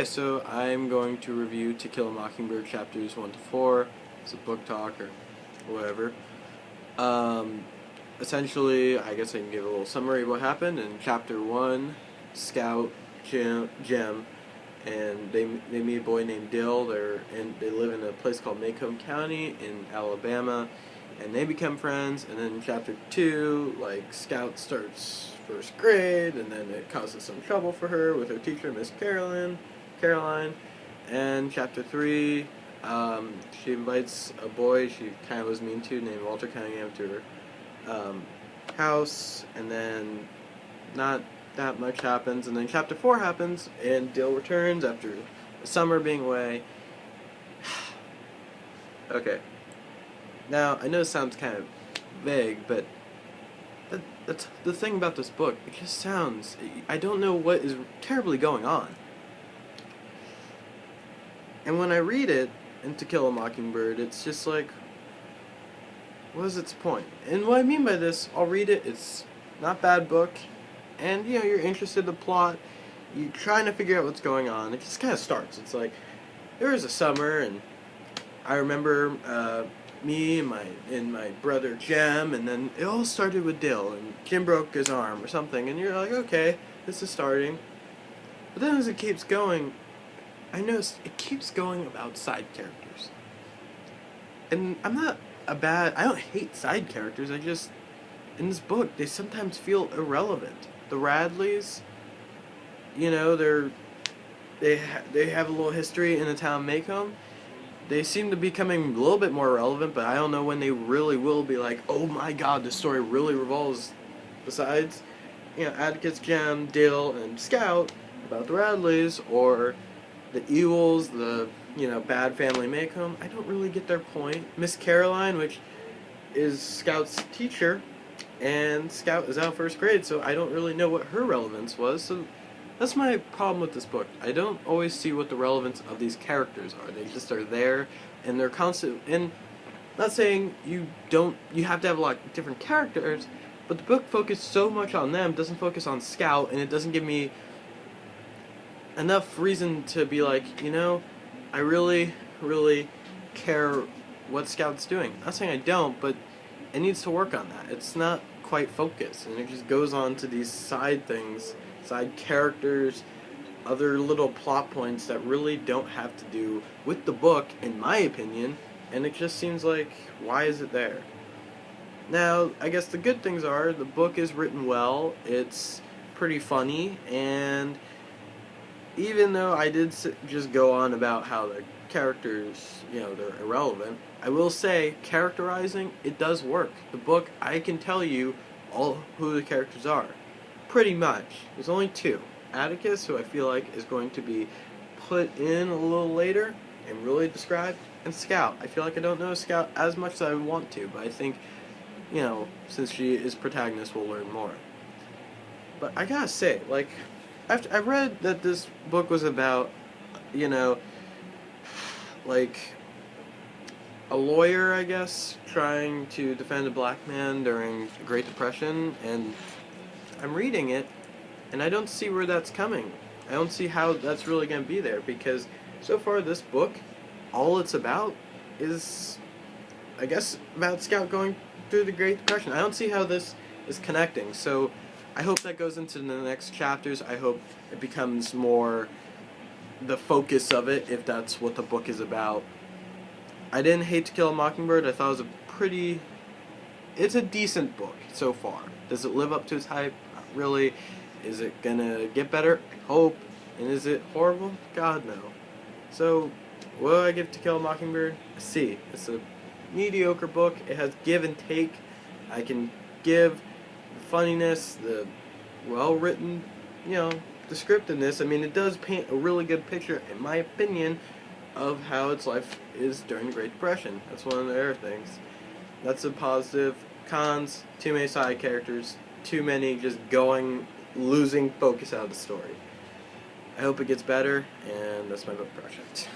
Okay, so I'm going to review To Kill a Mockingbird chapters 1 to 4. It's a book talk or whatever. Um, Essentially, I guess I can give a little summary of what happened. In chapter 1, Scout, Jem, and they meet a boy named Dill. They live in a place called Macomb County in Alabama, and they become friends. And then in chapter 2, Scout starts first grade, and then it causes some trouble for her with her teacher, Miss Caroline. And chapter 3, she invites a boy she kind of was mean to named Walter Cunningham to her house, and then not that much happens. And then chapter 4 happens, and Dill returns after the summer being away. Okay. Now, I know this sounds kind of vague, but that's the thing about this book. It just sounds... I don't know what is terribly going on. And when I read it in To Kill a Mockingbird, it's just like, what is its point? And what I mean by this, I'll read it, it's not a bad book, and you're interested in the plot, you're trying to figure out what's going on. It just kind of starts. It's like, there was a summer, and I remember me and my brother Jem, and then it all started with Dill, and Jim broke his arm or something, and you're like, okay, this is starting. But then as it keeps going, I noticed it keeps going about side characters. And I don't hate side characters, in this book, they sometimes feel irrelevant. The Radleys, they have a little history in the town of Macomb. They seem to be becoming a little bit more relevant, but I don't know when they really will be like, oh my god, the story really revolves. Besides, Atticus, Jem, Dill, and Scout about the Radleys, or the Ewells, the bad family Macomb. I don't really get their point. Miss Caroline, which is Scout's teacher, and Scout is out first grade, so I don't really know what her relevance was. So that's my problem with this book. I don't always see what the relevance of these characters are. They just are there, and they're constant. And not saying you have to have a lot of different characters, but the book focuses so much on them, doesn't focus on Scout, and it doesn't give me enough reason to be like, I really, really care what Scout's doing. Not saying I don't, but it needs to work on that. It's not quite focused, and it just goes on to these side things, side characters, other little plot points that really don't have to do with the book, in my opinion, and it just seems like, why is it there? Now, I guess the good things are, the book is written well, it's pretty funny, and even though I did just go on about how the characters, they're irrelevant, I will say, characterizing, it does work. The book, I can tell you all who the characters are. Pretty much. There's only 2. Atticus, who I feel like is going to be put in a little later and really described, and Scout. I feel like I don't know Scout as much as I would want to, but I think, since she is protagonist, we'll learn more. But I gotta say, I read that this book was about, a lawyer, I guess, trying to defend a black man during the Great Depression, and I'm reading it, and I don't see where that's coming. I don't see how that's really going to be there, because so far this book, all it's about is, I guess, about Scout going through the Great Depression. I don't see how this is connecting, so I hope that goes into the next chapters. I hope it becomes more the focus of it, if that's what the book is about. I didn't hate To Kill a Mockingbird. I thought it was it's a decent book so far. Does it live up to its hype? Not really. Is it gonna get better? I hope. And is it horrible? God, no. So, what do I give To Kill a Mockingbird? A C. It's a mediocre book. It has give and take. I can give the funniness, the well-written, descriptiveness. I mean, it does paint a really good picture, in my opinion, of how its life is during the Great Depression. That's one of the other things. That's a positive. Cons, too many side characters, too many just losing focus out of the story. I hope it gets better, and that's my book project.